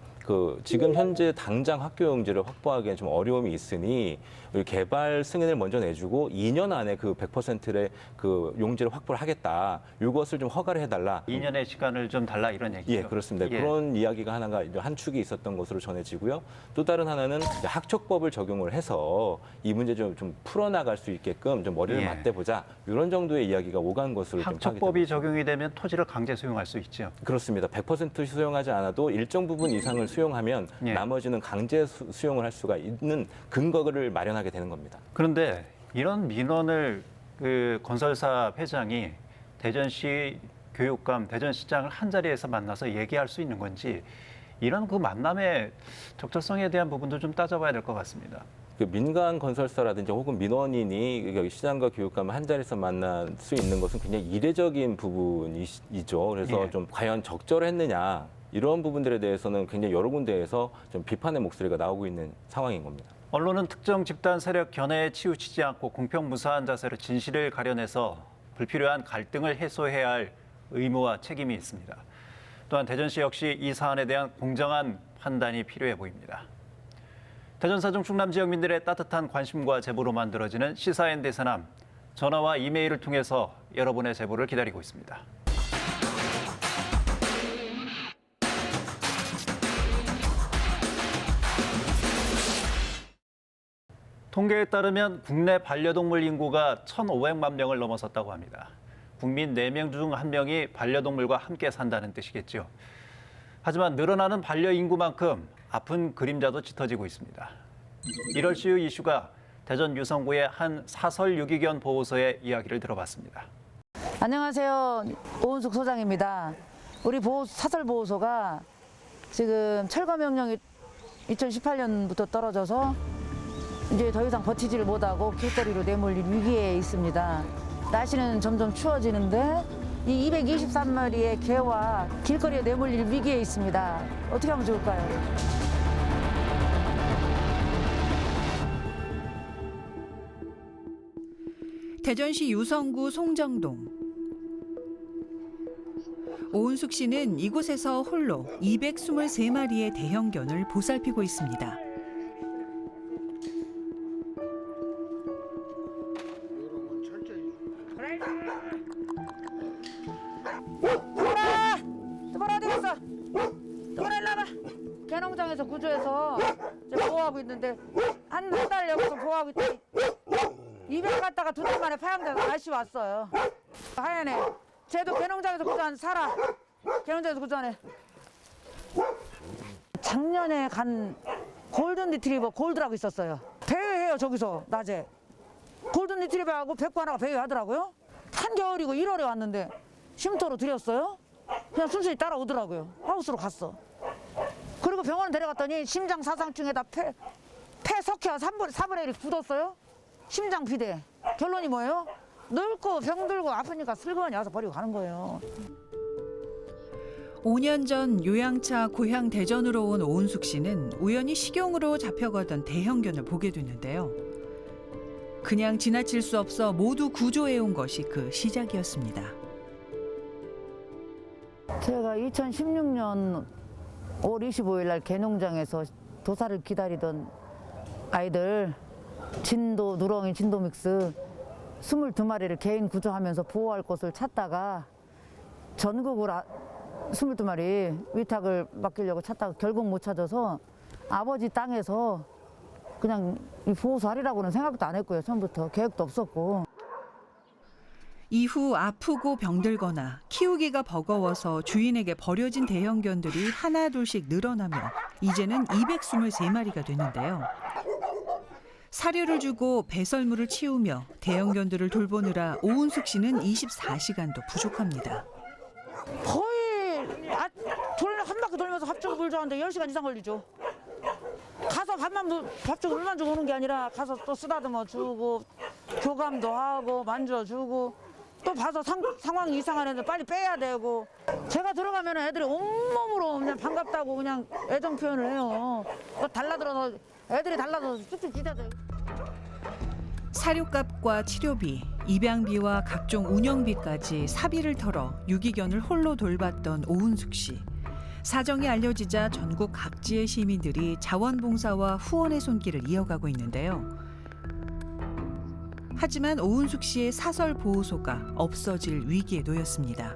지금 현재 당장 학교 용지를 확보하기엔 좀 어려움이 있으니 개발 승인을 먼저 내주고 2년 안에 그 100%의 그 용지를 확보를 하겠다. 이것을 좀 허가를 해달라. 2년의 시간을 좀 달라 이런 얘기죠. 예, 그렇습니다. 예. 그런 이야기가 하나가 한 축이 있었던 것으로 전해지고요. 또 다른 하나는 학촉법을 적용을 해서 이 문제 좀 풀어나갈 수 있게끔 좀 머리를 예. 맞대보자. 이런 정도의 이야기가 오간 것으로 좀 학촉법이 적용이 되면 토지를 강제 수용할 수 있죠. 그렇습니다. 100% 수용하지 않아도 일정 부분 이상을 수용하면 예. 나머지는 강제 수용을 할 수가 있는 근거를 마련하게 되는 겁니다. 그런데 이런 민원을 그 건설사 회장이 대전시 교육감, 대전시장을 한 자리에서 만나서 얘기할 수 있는 건지, 이런 그 만남의 적절성에 대한 부분도 좀 따져봐야 될 것 같습니다. 그 민간 건설사라든지 혹은 민원인이 시장과 교육감을 한 자리에서 만날 수 있는 것은 굉장히 이례적인 부분이죠. 그래서 예. 좀 과연 적절했느냐, 이런 부분들에 대해서는 굉장히 여러 군데에서 좀 비판의 목소리가 나오고 있는 상황인 겁니다. 언론은 특정 집단 세력 견해에 치우치지 않고 공평무사한 자세로 진실을 가려내서 불필요한 갈등을 해소해야 할 의무와 책임이 있습니다. 또한 대전시 역시 이 사안에 대한 공정한 판단이 필요해 보입니다. 대전 사중 충남 지역민들의 따뜻한 관심과 제보로 만들어지는 시사인 대서남, 전화와 이메일을 통해서 여러분의 제보를 기다리고 있습니다. 통계에 따르면 국내 반려동물 인구가 1,500만 명을 넘어섰다고 합니다. 국민 4명 중 1명이 반려동물과 함께 산다는 뜻이겠죠. 하지만 늘어나는 반려 인구만큼 아픈 그림자도 짙어지고 있습니다. 1월 시우 이슈가 대전 유성구의 한 사설 유기견 보호소의 이야기를 들어봤습니다. 안녕하세요. 오은숙 소장입니다. 우리 사설 보호소가 지금 철거 명령이 2018년부터 떨어져서 이제 더 이상 버티지를 못하고 길거리로 내몰릴 위기에 있습니다. 날씨는 점점 추워지는데 이 223마리의 개와 길거리에 내몰릴 위기에 있습니다. 어떻게 하면 좋을까요? 대전시 유성구 송정동. 오은숙 씨는 이곳에서 홀로 223마리의 대형견을 보살피고 있습니다. 뚜보라 어디 갔어? 뚜보라 일로 와봐. 개농장에서 구조해서 보호하고 있는데 한 달 여기서 보호하고 있더니 입양 갔다가 2달 만에 파양돼서 다시 왔어요. 하얀애. 쟤도 개농장에서 구조한 살아. 개농장에서 구조하네. 작년에 간 골든 리트리버 골드라고 있었어요. 배회해요 저기서 낮에. 골든 리트리버하고 백구 하나가 배회하더라고요. 한겨울이고 1월에 왔는데 쉼터로 들였어요. 그냥 순순히 따라오더라고요. 하우스로 갔어. 그리고 병원에 데려갔더니 심장 사상충에다 폐석회와 4분의 1이 굳었어요. 심장 비대. 결론이 뭐예요? 늙고 병들고 아프니까 슬그머니 와서 버리고 가는 거예요. 5년 전 요양차 고향 대전으로 온 오은숙 씨는 우연히 식용으로 잡혀가던 대형견을 보게 됐는데요. 그냥 지나칠 수 없어 모두 구조해온 것이 그 시작이었습니다. 제가 2016년 5월 25일 날 개농장에서 도사를 기다리던 아이들 진도, 누렁이, 진도 믹스 22마리를 개인 구조하면서 보호할 곳을 찾다가 전국으로 22마리 위탁을 맡기려고 찾다가 결국 못 찾아서 아버지 땅에서 그냥 이 보호소 하리라고는 생각도 안 했고요. 처음부터 계획도 없었고. 이후 아프고 병들거나 키우기가 버거워서 주인에게 버려진 대형견들이 하나둘씩 늘어나며 이제는 223마리가 됐는데요. 사료를 주고 배설물을 치우며 대형견들을 돌보느라 오은숙 씨는 24시간도 부족합니다. 거의 한 바퀴 돌면서 밥 주고 물 주는데 10시간 이상 걸리죠. 가서 밥 주고 물만 주고 오는 게 아니라 가서 또 쓰다듬어 주고 교감도 하고 만져주고 또 봐서 상황이 이상한 애들 빨리 빼야 되고. 제가 들어가면 애들이 온몸으로 그냥 반갑다고 그냥 애정 표현을 해요. 달라들어서 애들이 달라서 쭉쭉 찢어져요. 사료값과 치료비, 입양비와 각종 운영비까지 사비를 털어 유기견을 홀로 돌봤던 오은숙 씨. 사정이 알려지자 전국 각지의 시민들이 자원봉사와 후원의 손길을 이어가고 있는데요. 하지만 오은숙 씨의 사설 보호소가 없어질 위기에 놓였습니다.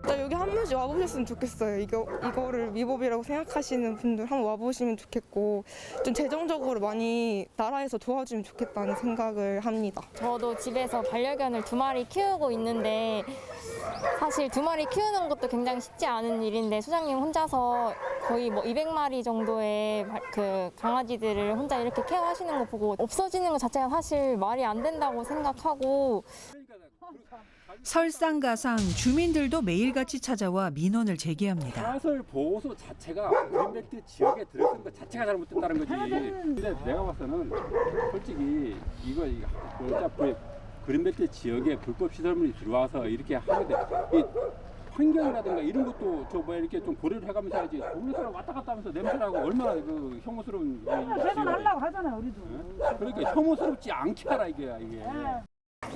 여기 한 번씩 와보셨으면 좋겠어요. 이거를 위법이라고 생각하시는 분들 한번 와보시면 좋겠고 좀 재정적으로 많이 나라에서 도와주면 좋겠다는 생각을 합니다. 저도 집에서 반려견을 2마리 키우고 있는데 사실 2마리 키우는 것도 굉장히 쉽지 않은 일인데 소장님 혼자서 거의 200마리 정도의 그 강아지들을 혼자 이렇게 케어하시는 거 보고 없어지는 것 자체가 사실 말이 안 된다고 생각하고. 설상가상 주민들도 매일같이 찾아와 민원을 제기합니다. 사설 보호소 자체가 그린벨트 지역에 들어선 것 자체가 잘못됐다는 거지. 근데 내가 봐서는 솔직히 이거 그린벨트 지역에 불법 시설물이 들어와서 이렇게 하게 돼. 이 환경이라든가 이런 것도 이렇게 좀 고려를 해가면서 해야지. 우리 사람 왔다 갔다 하면서 냄새나고 얼마나 그 혐오스러운. 개선하려고 하잖아요, 우리도. 그러니까 혐오스럽지 않게 하라 이게.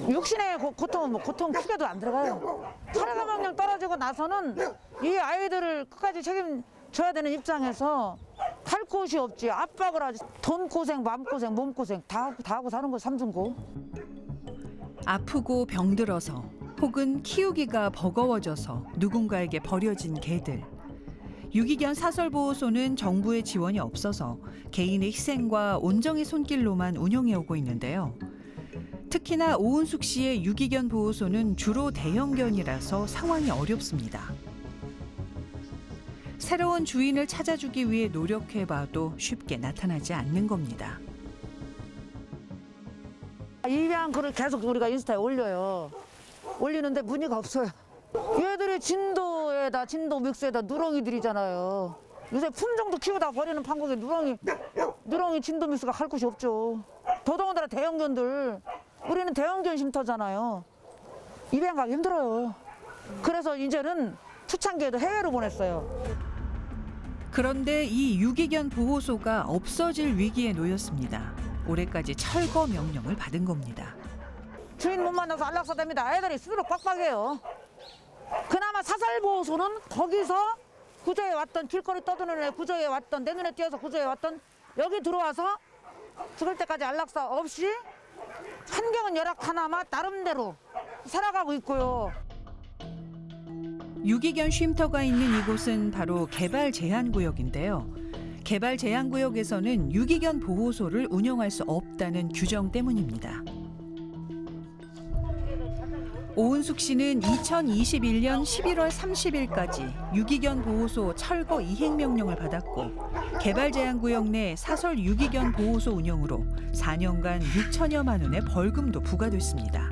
육신의 고통은 고통 크게도 안 들어가요. 사례가 명령 떨어지고 나서는 이 아이들을 끝까지 책임져야 되는 입장에서 할 곳이 없지. 압박을 하지. 돈 고생, 마음 고생, 몸 고생 다 하고 사는 거 삼중고. 아프고 병들어서 혹은 키우기가 버거워져서 누군가에게 버려진 개들. 유기견 사설보호소는 정부의 지원이 없어서 개인의 희생과 온정의 손길로만 운영해오고 있는데요. 특히나 오은숙 씨의 유기견 보호소는 주로 대형견이라서 상황이 어렵습니다. 새로운 주인을 찾아주기 위해 노력해봐도 쉽게 나타나지 않는 겁니다. 입양글을 계속 우리가 인스타에 올려요. 올리는데 문의가 없어요. 얘들이 진도 믹스에다 누렁이들이잖아요. 요새 품종도 키우다 버리는 판국에 누렁이 진도 믹스가 갈 곳이 없죠. 더더군다나 대형견들. 우리는 대형견 쉼터잖아요. 입양 가기 힘들어요. 그래서 이제는 초창기에도 해외로 보냈어요. 그런데 이 유기견 보호소가 없어질 위기에 놓였습니다. 올해까지 철거 명령을 받은 겁니다. 주인 못 만나서 안락사됩니다. 애들이 스스로 빡빡해요. 그나마 사설보호소는 거기서 구조해 왔던 길거리 떠드는 애 구조해 왔던 내 눈에 띄어서 구조해 왔던 여기 들어와서 죽을 때까지 안락사 없이 환경은 열악하나마 나름대로 살아가고 있고요. 유기견 쉼터가 있는 이곳은 바로 개발 제한 구역인데요. 개발 제한 구역에서는 유기견 보호소를 운영할 수 없다는 규정 때문입니다. 오은숙 씨는 2021년 11월 30일까지 유기견 보호소 철거 이행 명령을 받았고 개발 제한 구역 내 사설 유기견 보호소 운영으로 4년간 6천여만 원의 벌금도 부과됐습니다.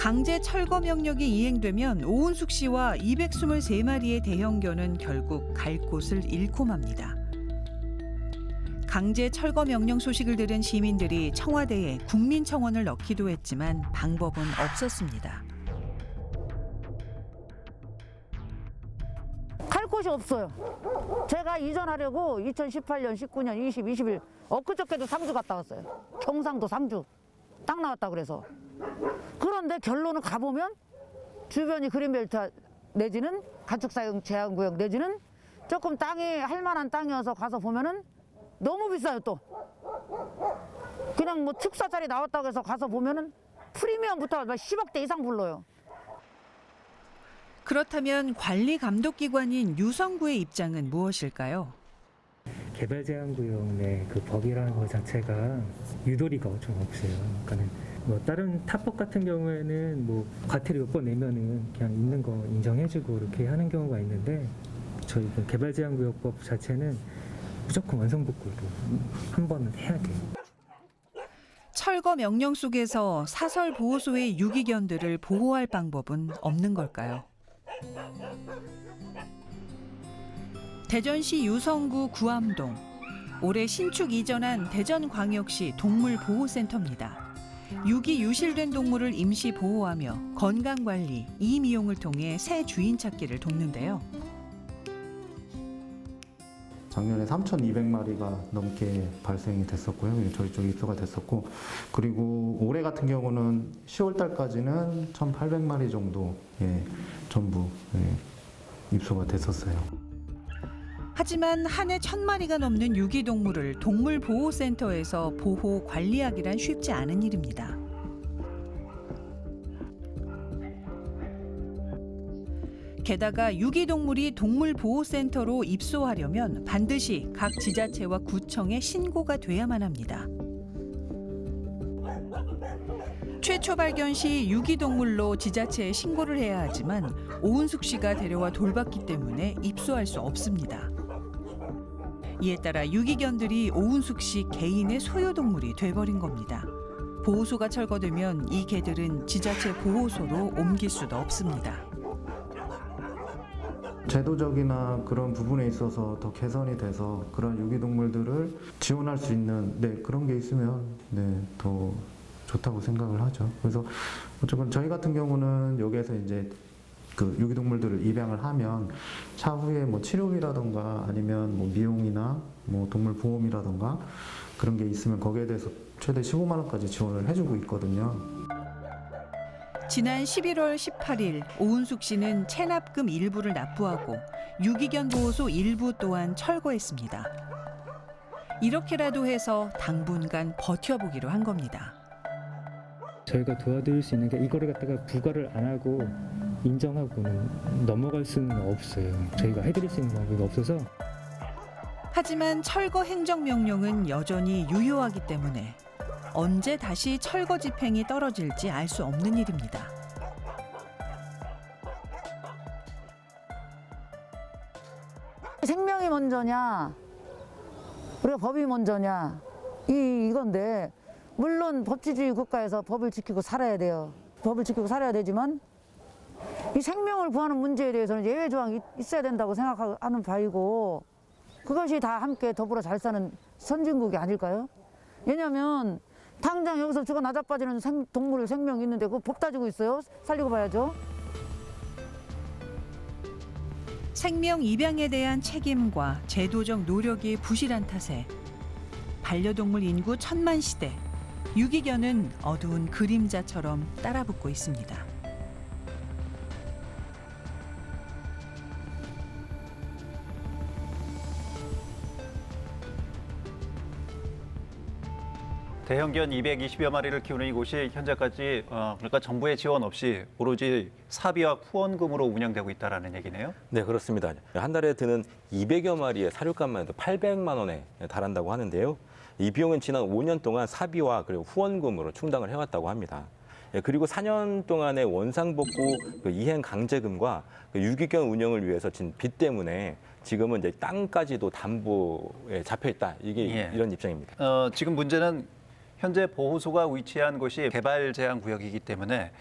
강제 철거 명령이 이행되면 오은숙 씨와 223마리의 대형견은 결국 갈 곳을 잃고 맙니다. 강제 철거 명령 소식을 들은 시민들이 청와대에 국민청원을 넣기도 했지만 방법은 없었습니다. 갈 곳이 없어요. 제가 이전하려고 2018년, 19년, 20, 21 엊그저께도 상주 갔다 왔어요. 경상도 상주 땅 나왔다 그래서. 그런데 결론은 가보면 주변이 그린벨트 내지는 가축사용 제한구역 내지는 조금 땅이 할 만한 땅이어서 가서 보면은 너무 비싸요 또. 그냥 뭐 축사짜리 나왔다고 해서 가서 보면은 프리미엄부터 10억대 이상 불러요. 그렇다면 관리 감독 기관인 유성구의 입장은 무엇일까요? 개발 제한 구역 내 그 법이라는 것 자체가 유도리가 좀 없어요. 그러니까는 뭐 다른 타법 같은 경우에는 뭐 과태료 몇 번 내면은 그냥 있는 거 인정해주고 이렇게 하는 경우가 있는데 저희 그 개발 제한 구역법 자체는 무조건 원성복구로 한 번은 해야 돼요. 철거 명령 속에서 사설 보호소의 유기견들을 보호할 방법은 없는 걸까요? 대전시 유성구 구암동. 올해 신축 이전한 대전광역시 동물보호센터입니다. 유기 유실된 동물을 임시 보호하며 건강관리, 이미용을 통해 새 주인 찾기를 돕는데요. 작년에 3,200마리가 넘게 발생이 됐었고요. 저희 쪽에 입소가 됐었고, 그리고 올해 같은 경우는 10월 달까지는 1,800마리 정도 전부 입소가 됐었어요. 하지만 한 해 1,000마리가 넘는 유기동물을 동물보호센터에서 보호, 관리하기란 쉽지 않은 일입니다. 게다가 유기동물이 동물보호센터로 입소하려면 반드시 각 지자체와 구청에 신고가 돼야만 합니다. 최초 발견 시 유기동물로 지자체에 신고를 해야 하지만 오은숙 씨가 데려와 돌봤기 때문에 입소할 수 없습니다. 이에 따라 유기견들이 오은숙 씨 개인의 소유동물이 돼버린 겁니다. 보호소가 철거되면 이 개들은 지자체 보호소로 옮길 수도 없습니다. 제도적이나 그런 부분에 있어서 더 개선이 돼서 그런 유기동물들을 지원할 수 있는 그런 게 있으면 더 좋다고 생각을 하죠. 그래서 어쨌건 저희 같은 경우는 여기에서 이제 그 유기동물들을 입양을 하면 차후에 뭐 치료비라던가 아니면 뭐 미용이나 뭐 동물 보험이라던가 그런 게 있으면 거기에 대해서 최대 15만 원까지 지원을 해주고 있거든요. 지난 11월 18일 오은숙 씨는 체납금 일부를 납부하고 유기견 보호소 일부 또한 철거했습니다. 이렇게라도 해서 당분간 버텨보기로 한 겁니다. 저희가 도와드릴 수 있는 게 이거를 갖다가 부과를 안 하고 인정하고는 넘어갈 수는 없어요. 저희가 해드릴 수 있는 방법이 없어서. 하지만 철거 행정명령은 여전히 유효하기 때문에 언제 다시 철거 집행이 떨어질지 알 수 없는 일입니다. 생명이 먼저냐, 우리가 법이 먼저냐 이건데 물론 법치주의 국가에서 법을 지키고 살아야 돼요. 법을 지키고 살아야 되지만 이 생명을 구하는 문제에 대해서는 예외 조항이 있어야 된다고 생각하는 바이고 그것이 다 함께 더불어 잘 사는 선진국이 아닐까요? 왜냐하면 당장 여기서 죽어 나자빠지는 동물의 생명이 있는데 그거 법 따지고 있어요? 살리고 봐야죠. 생명 입양에 대한 책임과 제도적 노력이 부실한 탓에 반려동물 인구 1000만 시대, 유기견은 어두운 그림자처럼 따라붙고 있습니다. 대형견 220여 마리를 키우는 이곳이 현재까지 그러니까 정부의 지원 없이 오로지 사비와 후원금으로 운영되고 있다는 얘기네요. 네, 그렇습니다. 한 달에 드는 200여 마리의 사료값만 해도 800만 원에 달한다고 하는데요. 이 비용은 지난 5년 동안 사비와 그리고 후원금으로 충당을 해왔다고 합니다. 그리고 4년 동안의 원상복구 이행 강제금과 유기견 운영을 위해서 진 빚 때문에 지금은 이제 땅까지도 담보에 잡혀 있다. 이게 이런 입장입니다. 지금 문제는 현재 보호소가 위치한 곳이 개발 제한 구역이기 때문에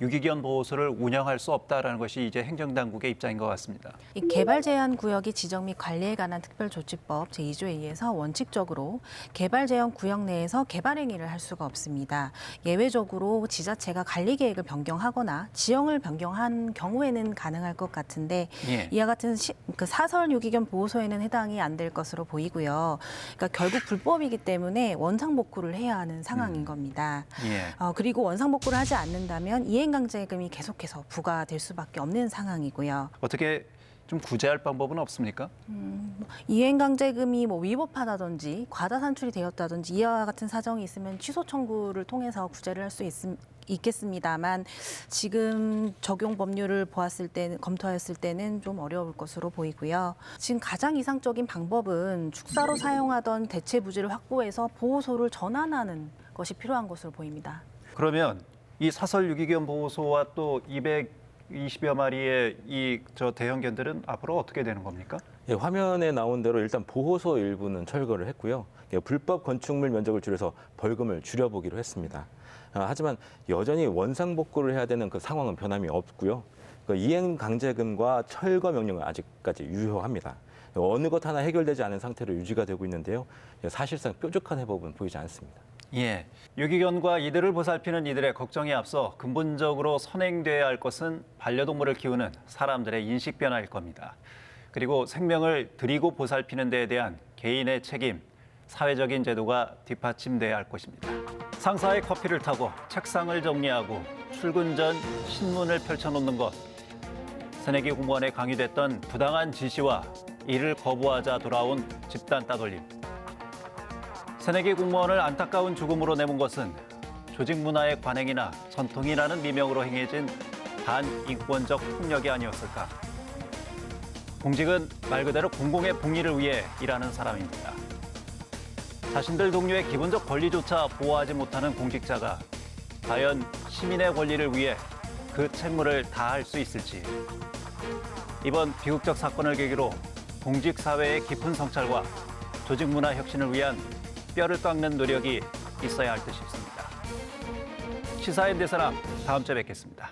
유기견 보호소를 운영할 수 없다라는 것이 이제 행정당국의 입장인 것 같습니다. 이 개발 제한 구역이 지정 및 관리에 관한 특별조치법 제2조에 의해서 원칙적으로 개발 제한 구역 내에서 개발 행위를 할 수가 없습니다. 예외적으로 지자체가 관리 계획을 변경하거나 지형을 변경한 경우에는 가능할 것 같은데 예. 이와 같은 그 사설 유기견 보호소에는 해당이 안 될 것으로 보이고요. 그러니까 결국 불법이기 때문에 원상복구를 해야 하는 상황인 겁니다. 예. 그리고 원상복구를 하지 않는다면 이행강제금이 계속해서 부과될 수밖에 없는 상황이고요. 어떻게 좀 구제할 방법은 없습니까? 이행강제금이 위법하다든지 과다 산출이 되었다든지 이와 같은 사정이 있으면 취소 청구를 통해서 구제를 할 수 있겠습니다만 지금 적용 법률을 검토했을 때는 좀 어려울 것으로 보이고요. 지금 가장 이상적인 방법은 축사로 사용하던 대체 부지를 확보해서 보호소를 전환하는 것이 필요한 것으로 보입니다. 그러면 이 사설 유기견 보호소와 또 220여 마리의 대형견들은 앞으로 어떻게 되는 겁니까? 예, 화면에 나온 대로 일단 보호소 일부는 철거를 했고요. 불법 건축물 면적을 줄여서 벌금을 줄여보기로 했습니다. 하지만 여전히 원상복구를 해야 되는 그 상황은 변함이 없고요. 그 이행 강제금과 철거 명령은 아직까지 유효합니다. 어느 것 하나 해결되지 않은 상태로 유지가 되고 있는데요. 사실상 뾰족한 해법은 보이지 않습니다. 예, 유기견과 이들을 보살피는 이들의 걱정에 앞서 근본적으로 선행돼야 할 것은 반려동물을 키우는 사람들의 인식 변화일 겁니다. 그리고 생명을 드리고 보살피는 데에 대한 개인의 책임, 사회적인 제도가 뒷받침돼야 할 것입니다. 상사의 커피를 타고 책상을 정리하고 출근 전 신문을 펼쳐놓는 것. 새내기 공무원에 강요됐던 부당한 지시와 이를 거부하자 돌아온 집단 따돌림. 새내기 공무원을 안타까운 죽음으로 내몬 것은 조직 문화의 관행이나 전통이라는 미명으로 행해진 반인권적 폭력이 아니었을까. 공직은 말 그대로 공공의 복리를 위해 일하는 사람입니다. 자신들 동료의 기본적 권리조차 보호하지 못하는 공직자가 과연 시민의 권리를 위해 그 책무를 다할 수 있을지. 이번 비극적 사건을 계기로 공직사회의 깊은 성찰과 조직 문화 혁신을 위한 뼈를 깎는 노력이 있어야 할 듯 싶습니다. 시사인 대사람 다음 주에 뵙겠습니다.